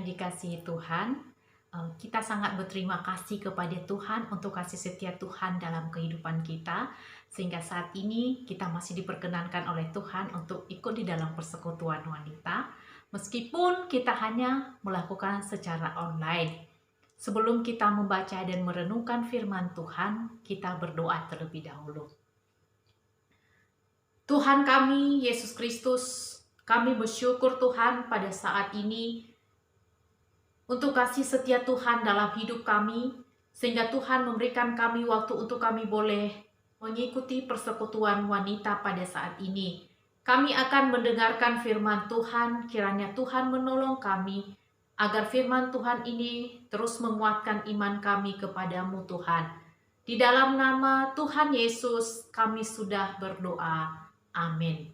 yang dikasihi Tuhan, kita sangat berterima kasih kepada Tuhan untuk kasih setia Tuhan dalam kehidupan kita, sehingga saat ini kita masih diperkenankan oleh Tuhan untuk ikut di dalam persekutuan wanita, meskipun kita hanya melakukan secara online. Sebelum kita membaca dan merenungkan firman Tuhan, kita berdoa terlebih dahulu. Tuhan kami, Yesus Kristus, kami bersyukur Tuhan pada saat ini untuk kasih setia Tuhan dalam hidup kami, sehingga Tuhan memberikan kami waktu untuk kami boleh mengikuti persekutuan wanita pada saat ini. Kami akan mendengarkan firman Tuhan, kiranya Tuhan menolong kami, agar firman Tuhan ini terus menguatkan iman kami kepadamu Tuhan. Di dalam nama Tuhan Yesus kami sudah berdoa. Amin.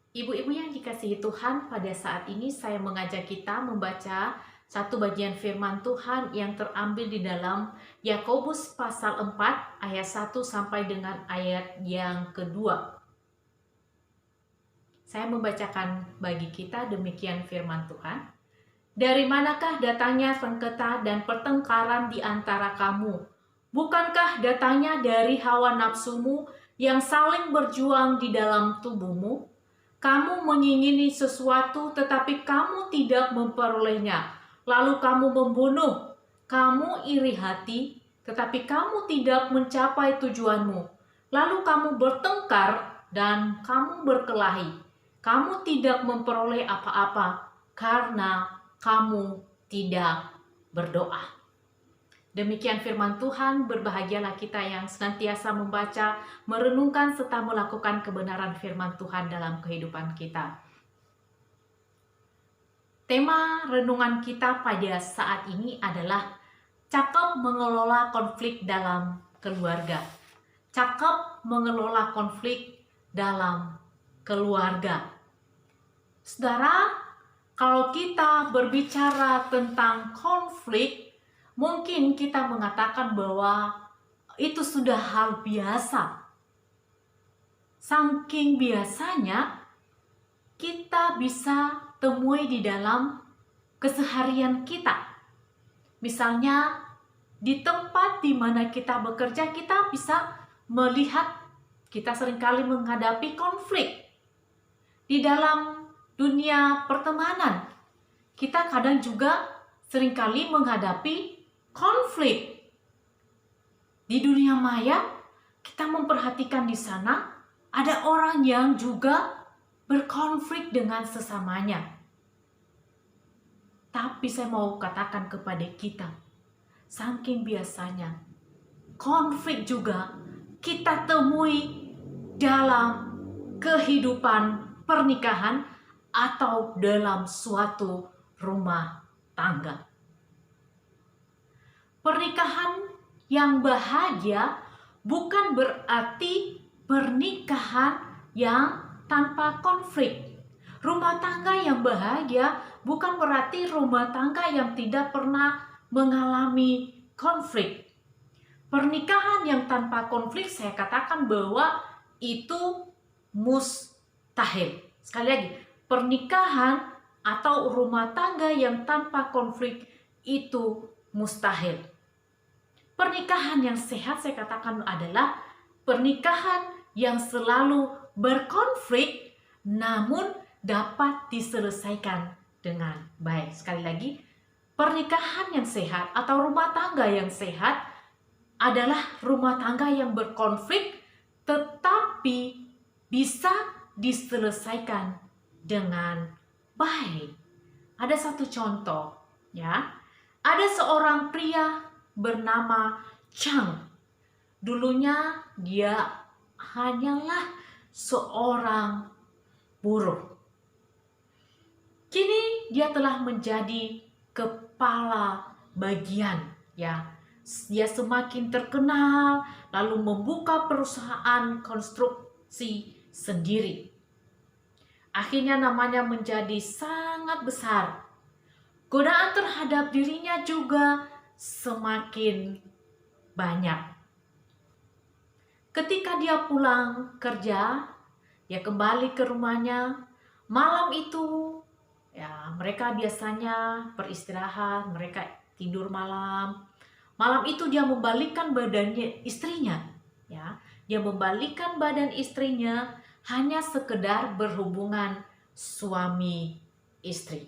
Ibu-ibu yang dikasihi Tuhan, pada saat ini saya mengajak kita membaca satu bagian firman Tuhan yang terambil di dalam Yakobus pasal 4 ayat 1 sampai dengan ayat yang kedua. Saya membacakan bagi kita demikian firman Tuhan. Dari manakah datangnya sengketa dan pertengkaran di antara kamu? Bukankah datangnya dari hawa nafsumu yang saling berjuang di dalam tubuhmu? Kamu mengingini sesuatu tetapi kamu tidak memperolehnya. Lalu kamu membunuh. Kamu iri hati tetapi kamu tidak mencapai tujuanmu. Lalu kamu bertengkar dan kamu berkelahi. Kamu tidak memperoleh apa-apa karena kamu tidak berdoa. Demikian firman Tuhan, berbahagialah kita yang senantiasa membaca, merenungkan, serta melakukan kebenaran firman Tuhan dalam kehidupan kita. Tema renungan kita pada saat ini adalah cakap mengelola konflik dalam keluarga. Cakap mengelola konflik dalam keluarga. Saudara, kalau kita berbicara tentang konflik, mungkin kita mengatakan bahwa itu sudah hal biasa. Saking biasanya, kita bisa temui di dalam keseharian kita. Misalnya, di tempat di mana kita bekerja, kita bisa melihat kita seringkali menghadapi konflik. Di dalam dunia pertemanan, kita kadang juga seringkali menghadapi konflik. Di dunia maya, kita memperhatikan di sana ada orang yang juga berkonflik dengan sesamanya. Tapi saya mau katakan kepada kita, saking biasanya, konflik juga kita temui dalam kehidupan pernikahan atau dalam suatu rumah tangga. Pernikahan yang bahagia bukan berarti pernikahan yang tanpa konflik. Rumah tangga yang bahagia bukan berarti rumah tangga yang tidak pernah mengalami konflik. Pernikahan yang tanpa konflik, saya katakan bahwa itu mustahil. Sekali lagi, pernikahan atau rumah tangga yang tanpa konflik itu mustahil. Pernikahan yang sehat, saya katakan, adalah pernikahan yang selalu berkonflik namun dapat diselesaikan dengan baik. Sekali lagi, pernikahan yang sehat atau rumah tangga yang sehat adalah rumah tangga yang berkonflik tetapi bisa diselesaikan dengan baik. Ada satu contoh, ya. Ada seorang pria bernama Chang. Dulunya dia hanyalah seorang buruh. Kini dia telah menjadi kepala bagian, ya. Dia semakin terkenal, lalu membuka perusahaan konstruksi sendiri. Akhirnya namanya menjadi sangat besar. Godaan terhadap dirinya juga semakin banyak. Ketika dia pulang kerja, dia kembali ke rumahnya. Malam itu Ya, mereka biasanya beristirahat, mereka tidur malam. Malam itu dia membalikkan badannya istrinya, ya. Dia membalikkan badan istrinya hanya sekedar berhubungan suami istri.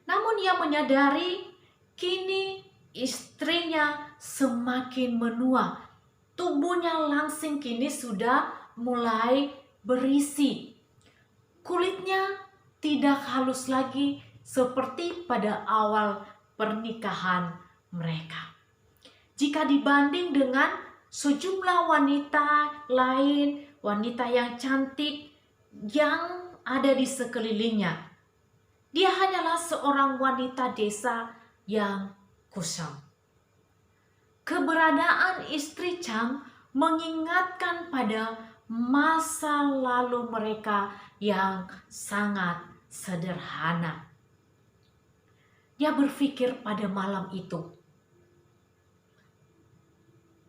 Namun ia menyadari kini istrinya semakin menua. Tubuhnya langsing kini sudah mulai berisi. Kulitnya tidak halus lagi seperti pada awal pernikahan mereka. Jika dibanding dengan sejumlah wanita lain, wanita yang cantik yang ada di sekelilingnya, dia hanyalah seorang wanita desa yang kusam. Keberadaan istri Chang mengingatkan pada masa lalu mereka yang sangat sederhana. Dia berpikir pada malam itu,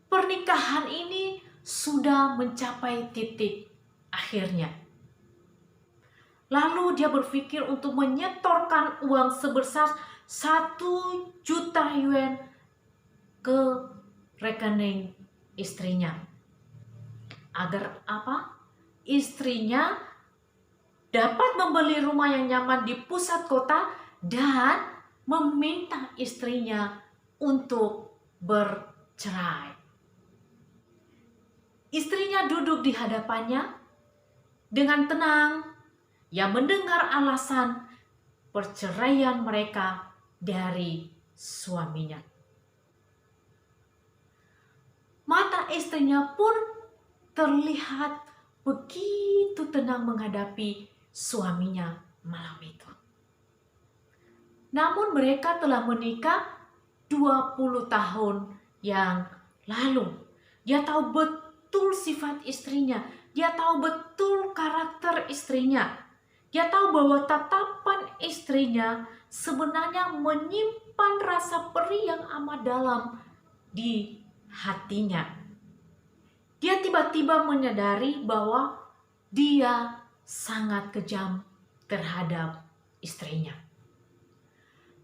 pernikahan ini sudah mencapai titik akhirnya. Lalu dia berpikir untuk menyetorkan uang sebesar 1 juta yuan ke rekening istrinya. Agar apa? Istrinya dapat membeli rumah yang nyaman di pusat kota dan meminta istrinya untuk bercerai. Istrinya duduk di hadapannya dengan tenang. Ia mendengar alasan perceraian mereka dari suaminya. Mata istrinya pun terlihat begitu tenang menghadapi suaminya malam itu. Namun mereka telah menikah 20 tahun yang lalu. Dia tahu betul sifat istrinya. Dia tahu betul karakter istrinya. Dia tahu bahwa tatapan istrinya sebenarnya menyimpan rasa perih yang amat dalam di hatinya. Dia tiba-tiba menyadari bahwa dia sangat kejam terhadap istrinya.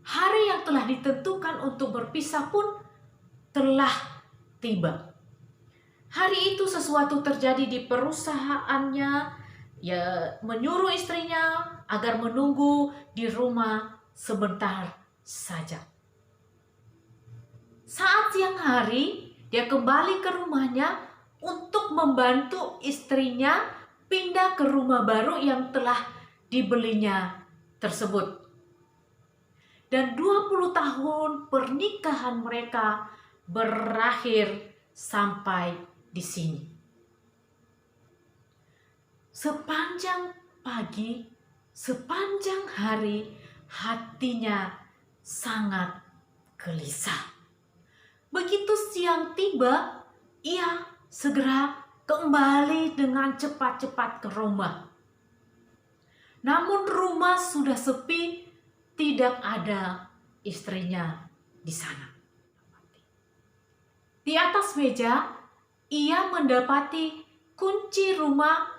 Hari yang telah ditentukan untuk berpisah pun telah tiba. Hari itu sesuatu terjadi di perusahaannya. Ia menyuruh istrinya agar menunggu di rumah sebentar saja. Saat siang hari, dia kembali ke rumahnya untuk membantu istrinya pindah ke rumah baru yang telah dibelinya tersebut. Dan 20 tahun pernikahan mereka berakhir sampai di sini. Sepanjang pagi, sepanjang hari, hatinya sangat gelisah. Begitu siang tiba, ia segera kembali dengan cepat-cepat ke rumah. Namun rumah sudah sepi, tidak ada istrinya di sana. Di atas meja, ia mendapati kunci rumah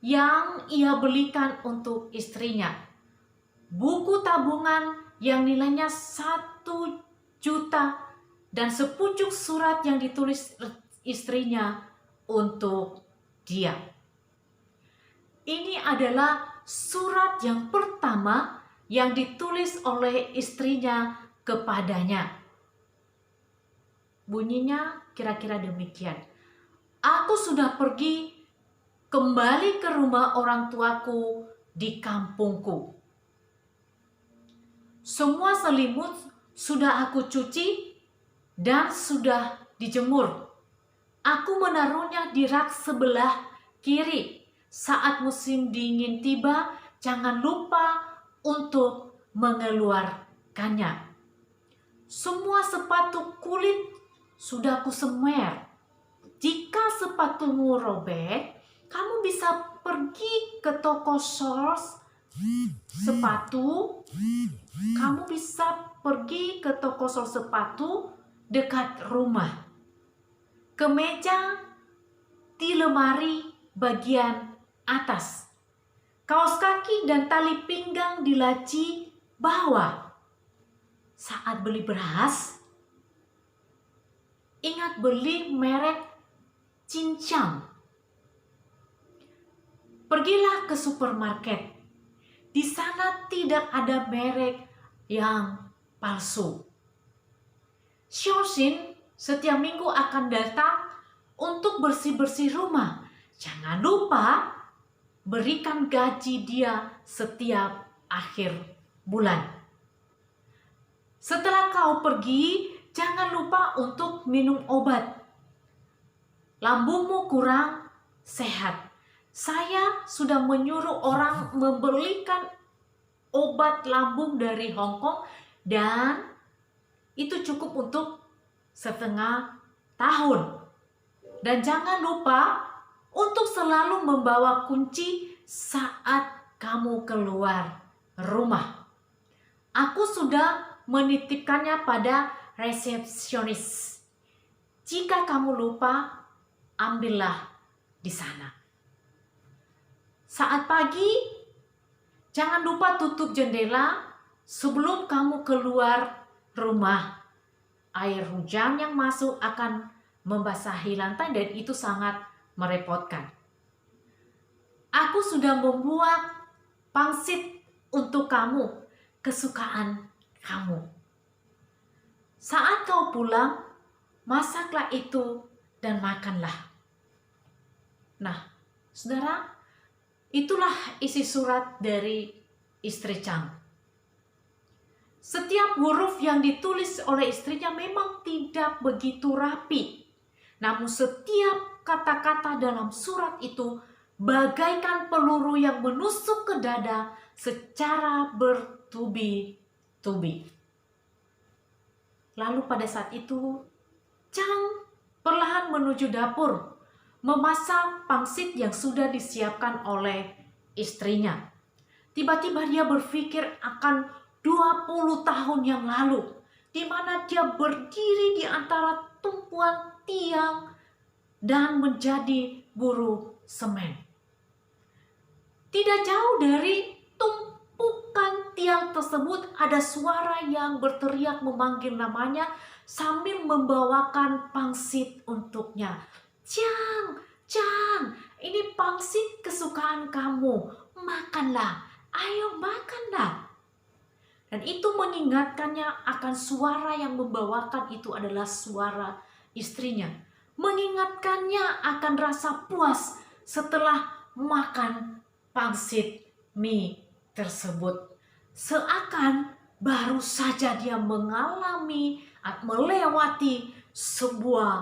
yang ia belikan untuk istrinya. Buku tabungan yang nilainya 1 juta dan sepucuk surat yang ditulis istrinya untuk dia. Ini adalah surat yang pertama yang ditulis oleh istrinya kepadanya. Bunyinya kira-kira demikian. Aku sudah pergi kembali ke rumah orang tuaku di kampungku. Semua selimut sudah aku cuci dan sudah dijemur. Aku menaruhnya di rak sebelah kiri. Saat musim dingin tiba, jangan lupa untuk mengeluarkannya. Semua sepatu kulit sudah kusemer. Jika sepatumu robek, kamu bisa pergi ke toko Source sepatu. Kamu bisa pergi ke toko Source sepatu dekat rumah. Kemeja di lemari bagian atas. kaos kaki dan tali pinggang di laci bawah. Saat beli beras, ingat beli merek Cincang. Pergilah ke supermarket. Di sana tidak ada merek yang palsu. Xiaoxin setiap minggu akan datang untuk bersih-bersih rumah. Jangan lupa berikan gaji dia setiap akhir bulan. Setelah kau pergi, jangan lupa untuk minum obat. Lambungmu kurang sehat. Saya sudah menyuruh orang membelikan obat lambung dari Hong Kong dan itu cukup untuk setengah tahun. Dan jangan lupa untuk selalu membawa kunci saat kamu keluar rumah. Aku sudah menitipkannya pada resepsionis. Jika kamu lupa, ambillah di sana. Saat pagi, jangan lupa tutup jendela sebelum kamu keluar rumah. Air hujan yang masuk akan membasahi lantai dan itu sangat merepotkan. Aku sudah membuat pangsit untuk kamu, kesukaan kamu. Saat kau pulang, masaklah itu dan makanlah. Nah, saudara, itulah isi surat dari istri Chang. Setiap huruf yang ditulis oleh istrinya memang tidak begitu rapi. Namun setiap kata-kata dalam surat itu bagaikan peluru yang menusuk ke dada secara bertubi-tubi. Lalu pada saat itu, Chang perlahan menuju dapur, memasak pangsit yang sudah disiapkan oleh istrinya. Tiba-tiba dia berpikir akan 20 tahun yang lalu, di mana dia berdiri di antara tumpuan tiang dan menjadi buruh semen. Tidak jauh dari tumpukan tiang tersebut ada suara yang berteriak memanggil namanya sambil membawakan pangsit untuknya. Chang, Chang, ini pangsit kesukaan kamu. Makanlah, ayo makanlah. Dan itu mengingatkannya akan suara yang membawakan itu adalah suara istrinya. Mengingatkannya akan rasa puas setelah makan pangsit mie tersebut. Seakan baru saja dia melewati sebuah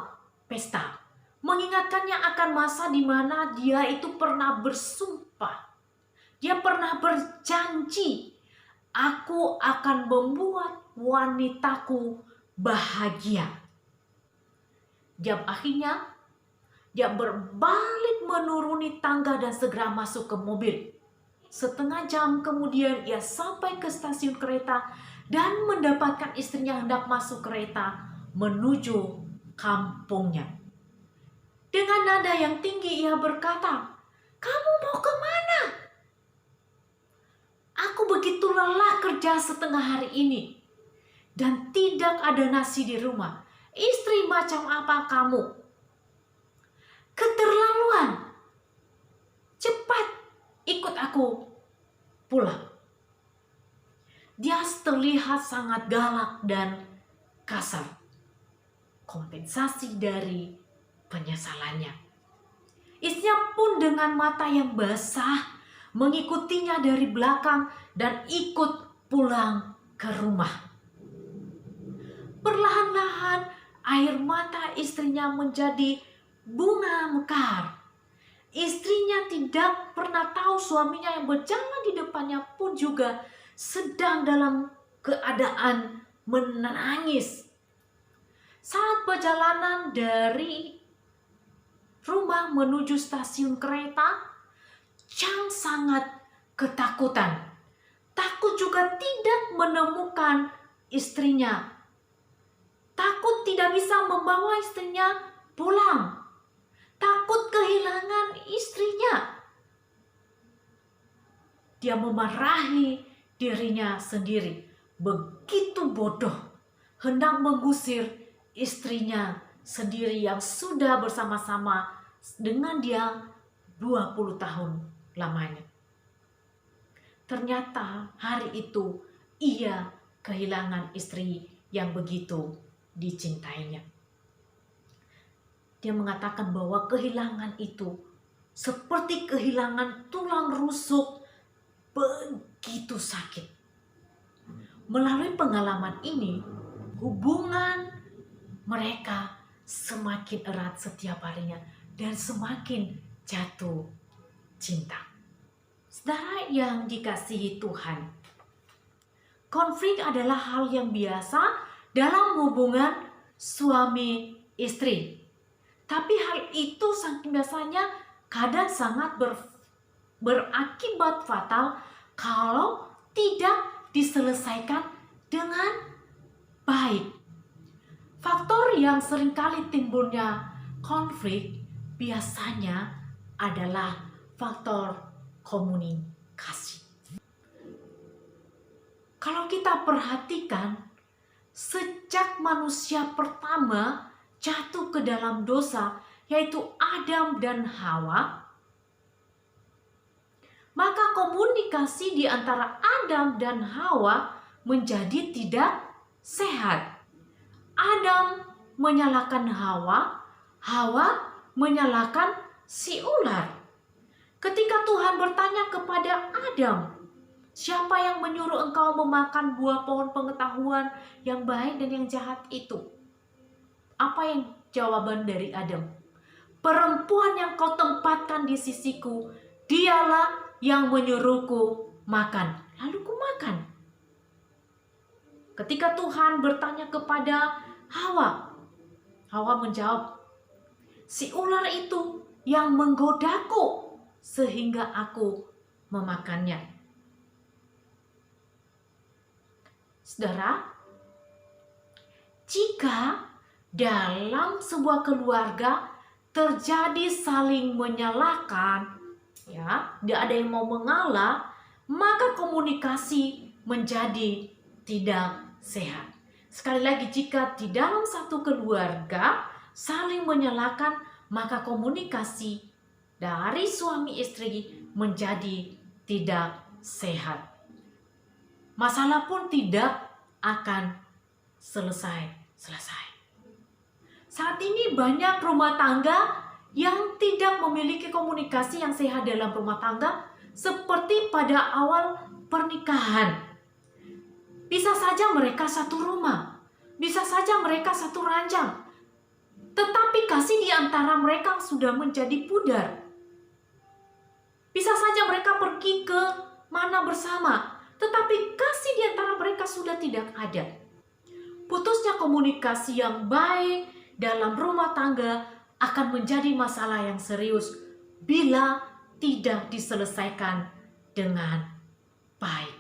pesta. Mengingatkannya akan masa di mana dia itu pernah bersumpah. Dia pernah berjanji, aku akan membuat wanitaku bahagia. Jam akhirnya, dia berbalik menuruni tangga dan segera masuk ke mobil. Setengah jam kemudian ia sampai ke stasiun kereta dan mendapatkan istrinya hendak masuk kereta menuju kampungnya. Dengan nada yang tinggi ia berkata, "Kamu mau kemana? Aku begitu lelah kerja setengah hari ini dan tidak ada nasi di rumah. Istri macam apa kamu? Keterlaluan. Cepat ikut aku pulang." Dia terlihat sangat galak dan kasar. Kompensasi dari penyesalannya. Istrinya pun dengan mata yang basah mengikutinya dari belakang dan ikut pulang ke rumah. Perlahan-lahan air mata istrinya menjadi bunga mekar. Istrinya tidak pernah tahu suaminya yang berjalan di depannya pun juga sedang dalam keadaan menangis. Saat perjalanan dari rumah menuju stasiun kereta, Chang sangat ketakutan. Takut juga tidak menemukan istrinya. Takut tidak bisa membawa istrinya pulang. Takut kehilangan istrinya. dia memarahi dirinya sendiri. Begitu bodoh, hendak mengusir istrinya sendiri yang sudah bersama-sama dengan dia 20 tahun lamanya. Ternyata hari itu ia kehilangan istri yang begitu dicintainya. Dia mengatakan bahwa kehilangan itu seperti kehilangan tulang rusuk, begitu sakit. Melalui pengalaman ini, hubungan mereka semakin erat setiap harinya dan semakin jatuh cinta. Saudara yang dikasihi Tuhan, konflik adalah hal yang biasa dalam hubungan suami istri. Tapi hal itu saking biasanya kadang sangat berakibat fatal kalau tidak diselesaikan dengan baik. Faktor yang seringkali timbulnya konflik biasanya adalah faktor komunikasi. Kalau kita perhatikan, sejak manusia pertama jatuh ke dalam dosa, yaitu Adam dan Hawa, maka komunikasi di antara Adam dan Hawa menjadi tidak sehat. Adam menyalahkan Hawa, Hawa menyalahkan si ular. Ketika Tuhan bertanya kepada Adam, siapa yang menyuruh engkau memakan buah pohon pengetahuan yang baik dan yang jahat itu? Apa yang jawaban dari Adam? Perempuan yang kau tempatkan di sisiku, dialah yang menyuruhku makan. Lalu ku makan. Ketika Tuhan bertanya kepada Hawa, Hawa menjawab, si ular itu yang menggodaku sehingga aku memakannya. Saudara, jika dalam sebuah keluarga terjadi saling menyalahkan, ya, tidak ada yang mau mengalah, maka komunikasi menjadi tidak sehat. Sekali lagi, jika di dalam satu keluarga saling menyalahkan, maka komunikasi dari suami istri menjadi tidak sehat. Masalah pun tidak akan selesai. Saat ini banyak rumah tangga yang tidak memiliki komunikasi yang sehat dalam rumah tangga seperti pada awal pernikahan. Bisa saja mereka satu rumah, bisa saja mereka satu ranjang, tetapi kasih di antara mereka sudah menjadi pudar. Bisa saja mereka pergi ke mana bersama, tetapi kasih di antara mereka sudah tidak ada. Putusnya komunikasi yang baik dalam rumah tangga akan menjadi masalah yang serius bila tidak diselesaikan dengan baik.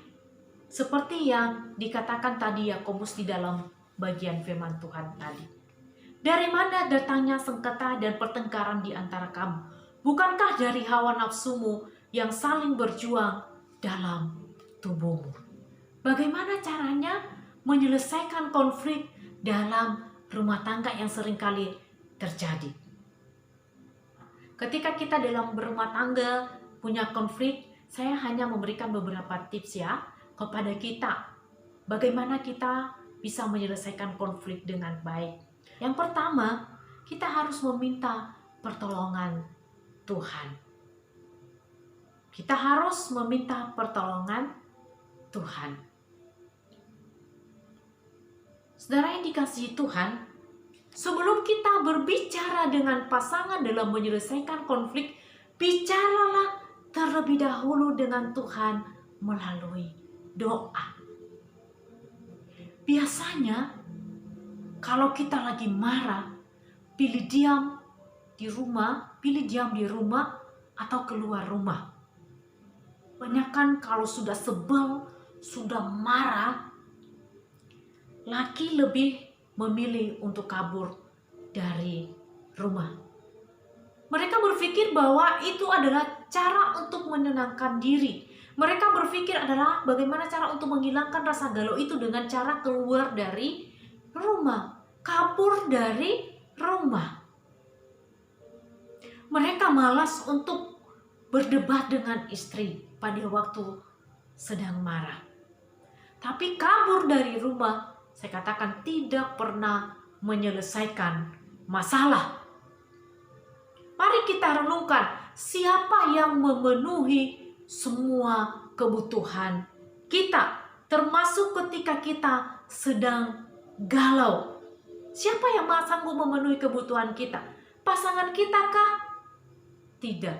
Seperti yang dikatakan tadi Yakobus di dalam bagian firman Tuhan tadi. Dari mana datangnya sengketa dan pertengkaran di antara kamu? Bukankah dari hawa nafsumu yang saling berjuang dalam tubuhmu? Bagaimana caranya menyelesaikan konflik dalam rumah tangga yang seringkali terjadi? Ketika kita dalam berumah tangga punya konflik, saya hanya memberikan beberapa tips ya kepada kita. Bagaimana kita bisa menyelesaikan konflik dengan baik. Yang pertama, kita harus meminta pertolongan Tuhan. Kita harus meminta pertolongan Tuhan. Saudara yang dikasihi Tuhan, sebelum kita berbicara dengan pasangan dalam menyelesaikan konflik, bicaralah terlebih dahulu dengan Tuhan melalui doa. Biasanya, kalau kita lagi marah, pilih diam di rumah atau keluar rumah. Banyakan kalau sudah sebel, sudah marah, laki lebih memilih untuk kabur dari rumah. Mereka berpikir bahwa itu adalah cara untuk menenangkan diri. Mereka berpikir adalah bagaimana cara untuk menghilangkan rasa galau itu dengan cara keluar dari rumah, kabur dari rumah. Mereka malas untuk berdebat dengan istri pada waktu sedang marah. Tapi kabur dari rumah, saya katakan tidak pernah menyelesaikan masalah. Mari kita renungkan, siapa yang memenuhi semua kebutuhan kita, termasuk ketika kita sedang galau. Siapa yang sanggup memenuhi kebutuhan kita? Pasangan kita kah? Tidak.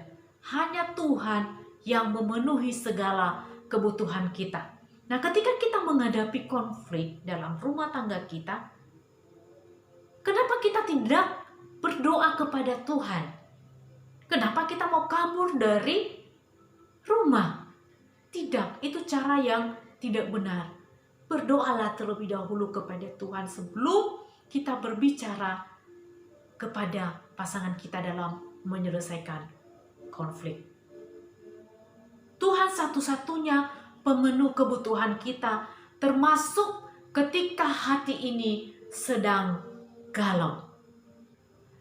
Hanya Tuhan yang memenuhi segala kebutuhan kita. Nah, ketika kita menghadapi konflik dalam rumah tangga kita, kenapa kita tidak berdoa kepada Tuhan? Kenapa kita mau kabur dari rumah? Tidak, itu cara yang tidak benar. Berdoalah terlebih dahulu kepada Tuhan sebelum kita berbicara kepada pasangan kita dalam menyelesaikan konflik. Tuhan satu-satunya pemenuh kebutuhan kita, termasuk ketika hati ini sedang galau.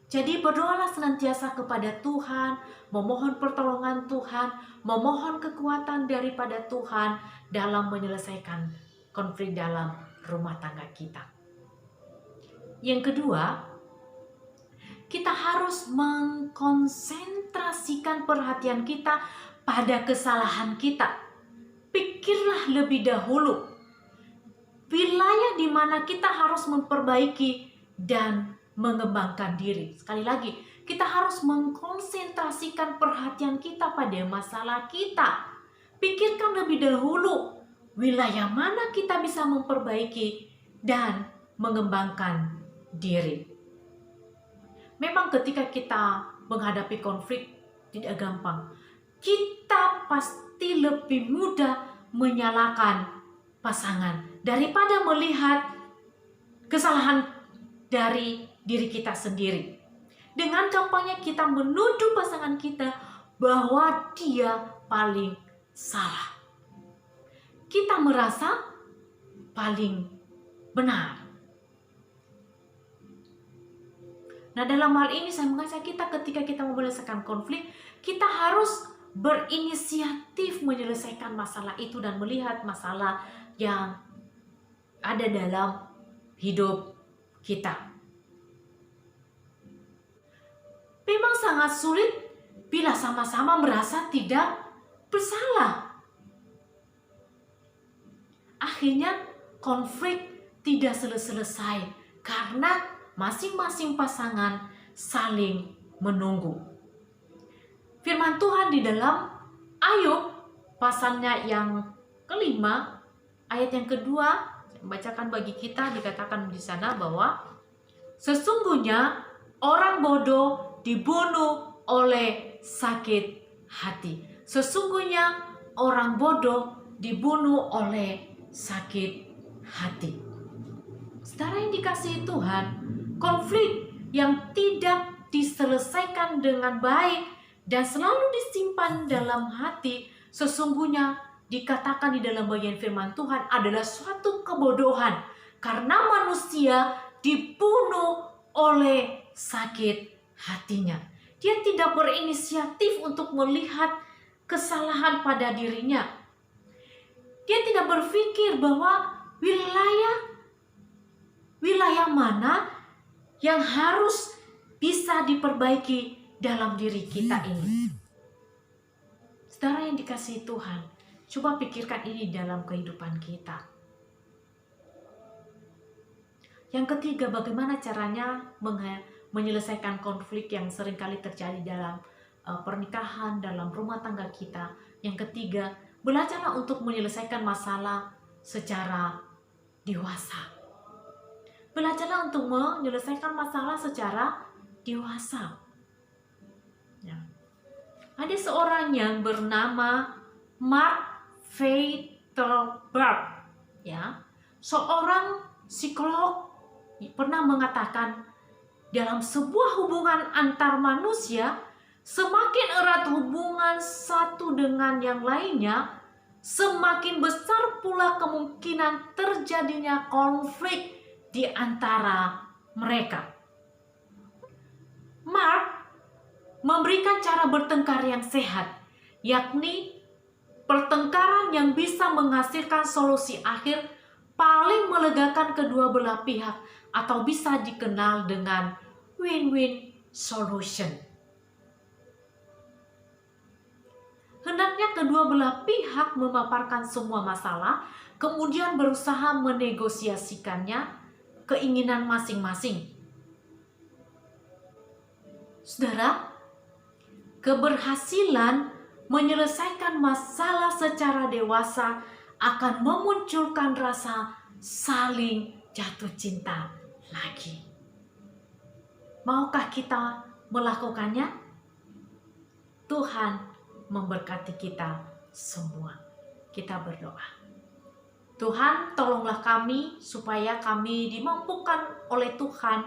Jadi berdoalah senantiasa kepada Tuhan, memohon pertolongan Tuhan, memohon kekuatan daripada Tuhan dalam menyelesaikan konflik dalam rumah tangga kita. Yang kedua, kita harus mengkonsentrasikan perhatian kita pada kesalahan kita. Pikirlah lebih dahulu wilayah di mana kita harus memperbaiki dan mengembangkan diri. Sekali lagi, kita harus mengkonsentrasikan perhatian kita pada masalah kita. Pikirkan lebih dahulu wilayah mana kita bisa memperbaiki dan mengembangkan diri. Memang ketika kita menghadapi konflik tidak gampang. Kita pasti lebih mudah menyalahkan pasangan daripada melihat kesalahan dari diri kita sendiri. Dengan gampangnya kita menuduh pasangan kita bahwa dia paling salah. Kita merasa paling benar. Nah, dalam hal ini saya mengajak kita ketika kita menyelesaikan konflik, kita harus berinisiatif menyelesaikan masalah itu dan melihat masalah yang ada dalam hidup kita. Memang sangat sulit bila sama-sama merasa tidak bersalah. Akhirnya konflik tidak selesai karena masing-masing pasangan saling menunggu. Firman Tuhan di dalam Ayub pasalnya yang kelima, ayat yang kedua, saya membacakan bagi kita, dikatakan di sana bahwa sesungguhnya orang bodoh dibunuh oleh sakit hati. Sesungguhnya orang bodoh dibunuh oleh sakit hati. Saudara yang dikasihi Tuhan, konflik yang tidak diselesaikan dengan baik dan selalu disimpan dalam hati, sesungguhnya dikatakan di dalam bagian firman Tuhan adalah suatu kebodohan, karena manusia dibunuh oleh sakit hatinya. Dia tidak berinisiatif untuk melihat kesalahan pada dirinya. Dia tidak berpikir bahwa wilayah mana yang harus bisa diperbaiki dalam diri kita ini. Saudara yang dikasihi Tuhan, coba pikirkan ini dalam kehidupan kita. Yang ketiga, bagaimana caranya menyelesaikan konflik yang seringkali terjadi dalam pernikahan, dalam rumah tangga kita. Yang ketiga, belajarlah untuk menyelesaikan masalah secara dewasa. Belajarlah untuk menyelesaikan masalah secara dewasa. Ya. Ada seorang yang bernama Mark Feitelberg, ya, seorang psikolog pernah mengatakan, dalam sebuah hubungan antar manusia, semakin erat hubungan satu dengan yang lainnya, semakin besar pula kemungkinan terjadinya konflik di antara mereka. Mark memberikan cara bertengkar yang sehat, yakni pertengkaran yang bisa menghasilkan solusi akhir paling melegakan kedua belah pihak, atau bisa dikenal dengan win-win solution. Hendaknya kedua belah pihak memaparkan semua masalah, kemudian berusaha menegosiasikannya keinginan masing-masing. Saudara, keberhasilan menyelesaikan masalah secara dewasa akan memunculkan rasa saling jatuh cinta lagi. Maukah kita melakukannya? Tuhan memberkati kita semua. Kita berdoa. Tuhan, tolonglah kami supaya kami dimampukan oleh Tuhan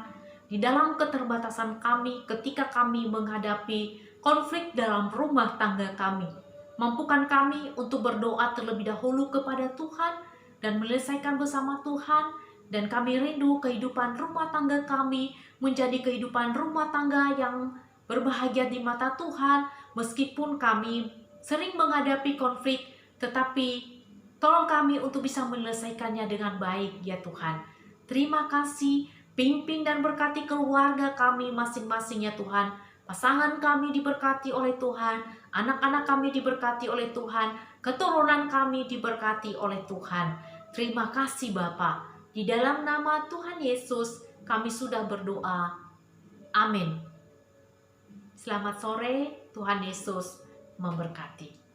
di dalam keterbatasan kami ketika kami menghadapi konflik dalam rumah tangga kami. Mampukan kami untuk berdoa terlebih dahulu kepada Tuhan dan menyelesaikan bersama Tuhan. Dan kami rindu kehidupan rumah tangga kami menjadi kehidupan rumah tangga yang berbahagia di mata Tuhan. Meskipun kami sering menghadapi konflik, tetapi tolong kami untuk bisa menyelesaikannya dengan baik ya Tuhan. Terima kasih, pimpin dan berkati keluarga kami masing-masing ya Tuhan. Pasangan kami diberkati oleh Tuhan, anak-anak kami diberkati oleh Tuhan, keturunan kami diberkati oleh Tuhan. Terima kasih Bapa. Di dalam nama Tuhan Yesus kami sudah berdoa. Amin. Selamat sore, Tuhan Yesus memberkati.